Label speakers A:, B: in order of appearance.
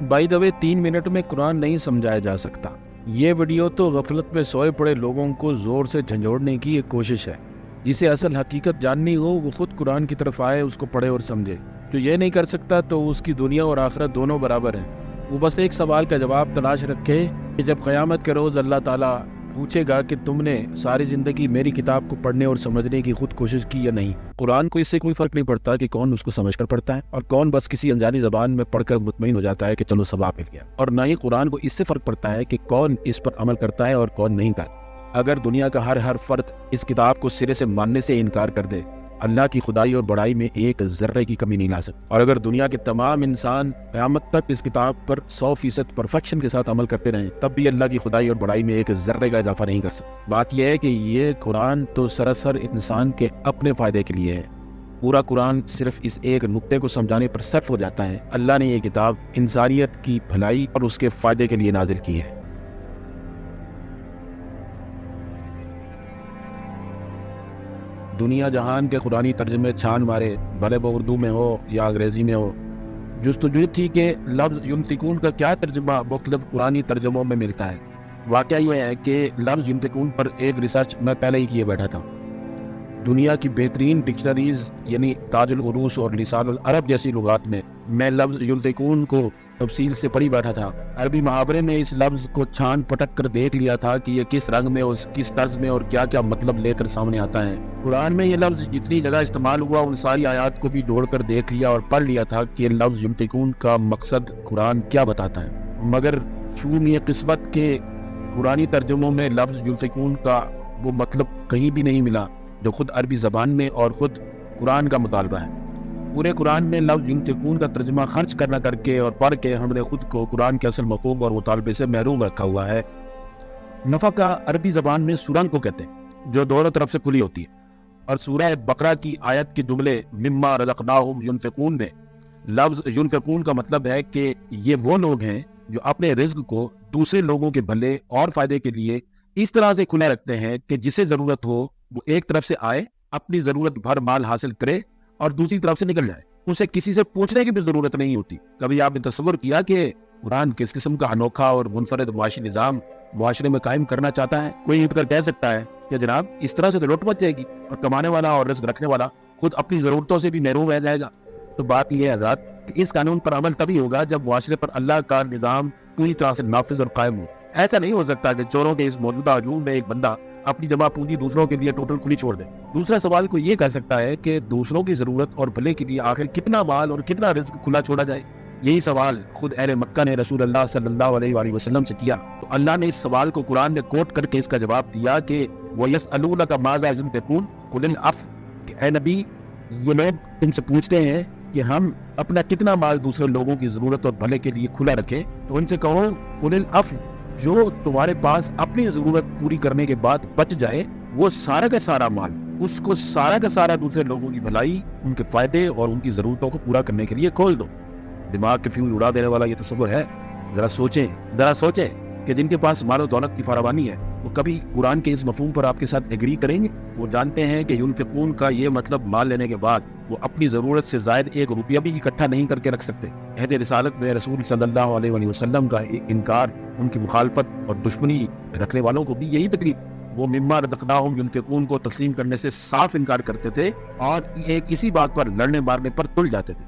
A: By the way 3 minute میں قرآن نہیں سمجھایا جا سکتا۔ یہ ویڈیو تو غفلت میں سوئے پڑے لوگوں کو زور سے جھنجھوڑنے کی ایک کوشش ہے۔ جسے اصل حقیقت جاننی ہو وہ خود قرآن کی طرف آئے، اس کو پڑھے اور سمجھے۔ جو یہ نہیں کر سکتا تو اس کی دنیا اور آخرت دونوں برابر ہیں۔ وہ بس ایک سوال کا جواب تلاش رکھے کہ جب قیامت کے روز اللہ تعالیٰ پوچھے گا کہ تم نے ساری زندگی میری کتاب کو پڑھنے اور سمجھنے کی خود کوشش کی یا نہیں۔ قرآن کو اس سے کوئی فرق نہیں پڑتا کہ کون اس کو سمجھ کر پڑھتا ہے اور کون بس کسی انجانی زبان میں پڑھ کر مطمئن ہو جاتا ہے کہ چلو ثواب مل گیا، اور نہ ہی قرآن کو اس سے فرق پڑتا ہے کہ کون اس پر عمل کرتا ہے اور کون نہیں کرتا۔ اگر دنیا کا ہر فرد اس کتاب کو سرے سے ماننے سے انکار کر دے، اللہ کی خدائی اور بڑائی میں ایک ذرے کی کمی نہیں لا سکتا۔ اور اگر دنیا کے تمام انسان قیامت تک اس کتاب پر 100% پرفیکشن کے ساتھ عمل کرتے رہیں، تب بھی اللہ کی خدائی اور بڑائی میں ایک ذرے کا اضافہ نہیں کر سکتا۔ بات یہ ہے کہ یہ قرآن تو سراسر انسان کے اپنے فائدے کے لیے ہے۔ پورا قرآن صرف اس ایک نقطے کو سمجھانے پر صرف ہو جاتا ہے۔ اللہ نے یہ کتاب انسانیت کی بھلائی اور اس کے فائدے کے لیے نازل کی ہے۔ دنیا جہان کے قرآنی ترجمے چھان مارے، بھلے وہ اردو میں ہو یا انگریزی میں ہو۔ جستجو تھی کہ لفظ ینفقون کا کیا ترجمہ مختلف قرآنی ترجموں میں ملتا ہے۔ واقعہ یہ ہے کہ لفظ ینفقون پر ایک ریسرچ میں پہلے ہی کیے بیٹھا تھا۔ دنیا کی بہترین ڈکشنریز یعنی تاج العروض اور لسان العرب جیسی لغات میں لفظ ینفقون کو تفصیل سے پڑھی بیٹھا تھا۔ عربی محاورے میں اس لفظ کو چھان پٹک کر دیکھ لیا تھا کہ یہ کس رنگ میں اور کس طرز میں اور کیا کیا مطلب لے کر سامنے آتا ہے۔ قرآن میں یہ لفظ جتنی جگہ استعمال ہوا ان ساری آیات کو بھی جوڑ کر دیکھ لیا اور پڑھ لیا تھا کہ لفظ ینفقون کا مقصد قرآن کیا بتاتا ہے۔ مگر شوم یہ قسمت کے قرآنی ترجموں میں لفظ ینفقون کا وہ مطلب کہیں بھی نہیں ملا جو خود عربی زبان میں اور خود قرآن کا مطالبہ ہے۔ پورے قرآن میں لفظ ینفقون کا ترجمہ خرچ کرنا کر کے اور پڑھ کے ہم نے خود کو قرآن کے اصل مفہوم اور مطالبے سے محروم رکھا ہوا ہے۔ نفقہ عربی زبان میں سورنگ کو کہتے ہیں جو دونوں طرف سے کھلی ہوتی ہے، اور سورہ بقرہ کی آیت کے جملے مما رزقناہم ینفقون میں لفظ ینفقون کا مطلب ہے کہ یہ وہ لوگ ہیں جو اپنے رزق کو دوسرے لوگوں کے بھلے اور فائدے کے لیے اس طرح سے کھلا رکھتے ہیں کہ جسے ضرورت ہو وہ ایک طرف سے آئے، اپنی ضرورت بھر مال حاصل کرے اور دوسری طرف سے نکل جائے۔ اسے کسی سے پوچھنے کی بھی ضرورت نہیں ہوتی۔ کبھی آپ نے تصور کیا کہ قرآن کس قسم کا انوکھا اور منفرد معاشی نظام معاشرے میں قائم کرنا چاہتا ہے؟ کوئی اٹھ کر کہہ سکتا ہے کہ جناب اس طرح سے تو لوٹ مچ جائے گی اور کمانے والا اور رزق رکھنے والا خود اپنی ضرورتوں سے بھی محروم رہ جائے گا۔ تو بات یہ ہے حضرات کہ اس قانون پر عمل تبھی ہوگا جب معاشرے پر اللہ کا نظام پوری طرح سے نافذ اور قائم ہو۔ ایسا نہیں ہو سکتا کہ چوروں کے اس موجودہ ہجوم میں ایک بندہ اپنی جمع پونجی دوسروں کے لیے ٹوٹل کھلی چھوڑ دے۔ دوسرا سوال کو یہ کہہ سکتا ہے کہ دوسروں کی ضرورت اور بھلے کے لیے آخر کتنا مال اور کتنا رزق کھلا چھوڑا جائے؟ یہی سوال خود اہل مکہ نے رسول اللہ صلی اللہ علیہ وآلہ وسلم سے کیا، تو اللہ نے اس سوال کو قرآن میں کوٹ کر کے اس کا جواب دیا کہ وَيَسْأَلُونَكَ مَاذَا يُنْفِقُونَ قُلِ الْعَفْوَ، کہ اے نبی یہ لوگ تم سے پوچھتے ہیں کہ ہم اپنا کتنا مال دوسرے لوگوں کی ضرورت اور بھلے کے لیے کھلا رکھیں، تو ان سے کہو قُلِ الْعَفْوَ، جو تمہارے پاس اپنی ضرورت پوری کرنے کے بعد بچ جائے وہ سارا کا سارا مال اس کو سارا کا سارا دوسرے لوگوں کی بھلائی، ان کے فائدے اور ان کی ضرورتوں کو پورا کرنے کے لیے کھول دو۔ دماغ کے فیوز اڑا دینے والا یہ تصور ہے۔ ذرا سوچیں کہ جن کے پاس مال و دولت کی فراوانی ہے وہ کبھی قرآن کے اس مفہوم پر آپ کے ساتھ ایگری کریں گے؟ وہ جانتے ہیں کہ ینفقون کا یہ مطلب مال لینے کے بعد وہ اپنی ضرورت سے زائد ایک روپیہ بھی اکٹھا نہیں کر کے رکھ سکتے۔ عہد رسالت میں رسول صلی اللہ علیہ وآلہ وسلم کا انکار، ان کی مخالفت اور دشمنی رکھنے والوں کو بھی یہی تکلیف، وہ مما رزقناہم ینفقون کو تسلیم کرنے سے صاف انکار کرتے تھے اور اسی بات پر لڑنے مارنے پر تل جاتے تھے۔